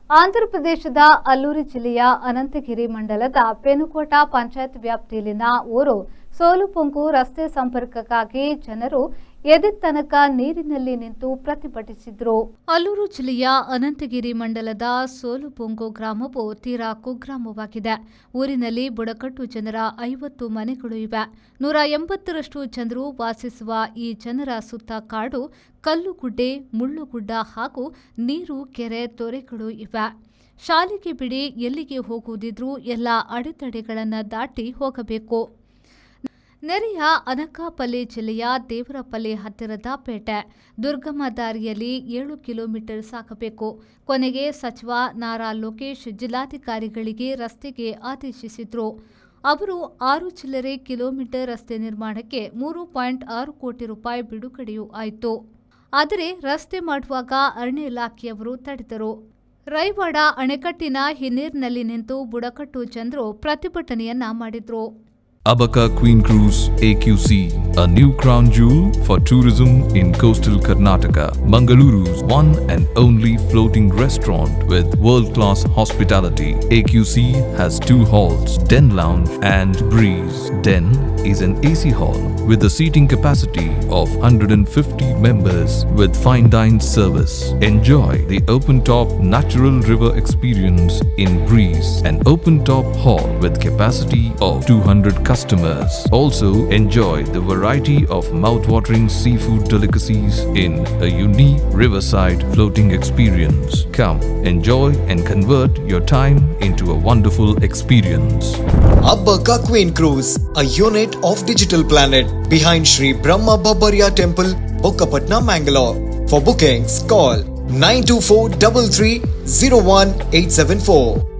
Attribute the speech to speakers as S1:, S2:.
S1: ಆಂಧ್ರಪ್ರದೇಶದ ಅಲ್ಲೂರಿ ಜಿಲ್ಲೆಯ ಅನಂತಗಿರಿ ಮಂಡಲದ ಪೆನುಕೋಟ ಪಂಚಾಯತ್ ವ್ಯಾಪ್ತಿಯಲ್ಲಿನ ಊರು ಸೋಲುಪೊಂಗು ರಸ್ತೆ ಸಂಪರ್ಕಕ್ಕಾಗಿ ಜನರು ಎದೆತನಕ ನೀರಿನಲ್ಲಿ ನಿಂತು ಪ್ರತಿಭಟಿಸಿದರು. ಅಲ್ಲೂರು ಜಿಲ್ಲೆಯ ಅನಂತಗಿರಿ ಮಂಡಲದ ಸೋಲುಪೊಂಗು ಗ್ರಾಮವು ತೀರಾ ಕುಗ್ರಾಮವಾಗಿದೆ. ಊರಿನಲ್ಲಿ ಬುಡಕಟ್ಟು ಜನರ 50 ಮನೆಗಳು ಇವೆ. 180ರಷ್ಟು ಜನರು ವಾಸಿಸುವ ಈ ಜನರ ಸುತ್ತ ಕಾಡು, ಕಲ್ಲುಗುಡ್ಡೆ, ಮುಳ್ಳುಗುಡ್ಡ ಹಾಗೂ ನೀರು, ಕೆರೆ, ತೊರೆಗಳು ಇವೆ. ಶಾಲೆಗೆ ಬಿಡಿ ಎಲ್ಲಿಗೆ ಹೋಗುವುದಿದ್ರೂ ಎಲ್ಲ ಅಡೆತಡೆಗಳನ್ನು ದಾಟಿ ಹೋಗಬೇಕು. ನೆರೆಯ ಅನಕಾಪಲ್ಲಿ ಜಿಲ್ಲೆಯ ದೇವರಪಲ್ಲಿ ಹತ್ತಿರದ ಪೇಟೆ. ದುರ್ಗಮ ದಾರಿಯಲ್ಲಿ 7 ಕಿಲೋಮೀಟರ್ ಸಾಗಬೇಕು. ಕೊನೆಗೆ ಸಚಿವ ನಾರಾ ಲೋಕೇಶ್ ಜಿಲ್ಲಾಧಿಕಾರಿಗಳಿಗೆ ರಸ್ತೆಗೆ ಆದೇಶಿಸಿದ್ರು. ಅವರು 6 ಚಿಲ್ಲರೆ ಕಿಲೋಮೀಟರ್ ರಸ್ತೆ ನಿರ್ಮಾಣಕ್ಕೆ 3.6 ಕೋಟಿ ರೂಪಾಯಿ ಬಿಡುಗಡೆಯೂ ಆಯಿತು. ಆದರೆ ರಸ್ತೆ ಮಾಡುವಾಗ ಅರಣ್ಯ ಇಲಾಖೆಯವರು ತಡೆದರು. ರೈವಾಡ ಅಣೆಕಟ್ಟಿನ ಹಿನ್ನೀರಿನಲ್ಲಿ ನಿಂತು ಬುಡಕಟ್ಟು ಜನರು ಪ್ರತಿಭಟನೆಯನ್ನ ಮಾಡಿದ್ರು.
S2: Abaka Queen Cruise AQC, a new crown jewel for tourism in coastal Karnataka. Mangaluru's one and only floating restaurant with world-class hospitality. AQC has 2 halls, Den Lounge and Breeze. Den is an AC hall with a seating capacity of 150 members with fine dine service. Enjoy the open-top natural river experience in Breeze, an open-top hall with capacity of 200 customers. Also enjoy the variety of mouth-watering seafood delicacies in a unique riverside floating experience. Come, enjoy and convert your time into a wonderful experience.
S3: Abaka Queen Cruise, a unit of Digital Planet behind Sri Brahma Babariya Temple, Bokkapatna, Mangalore. For bookings, call 92433 01874.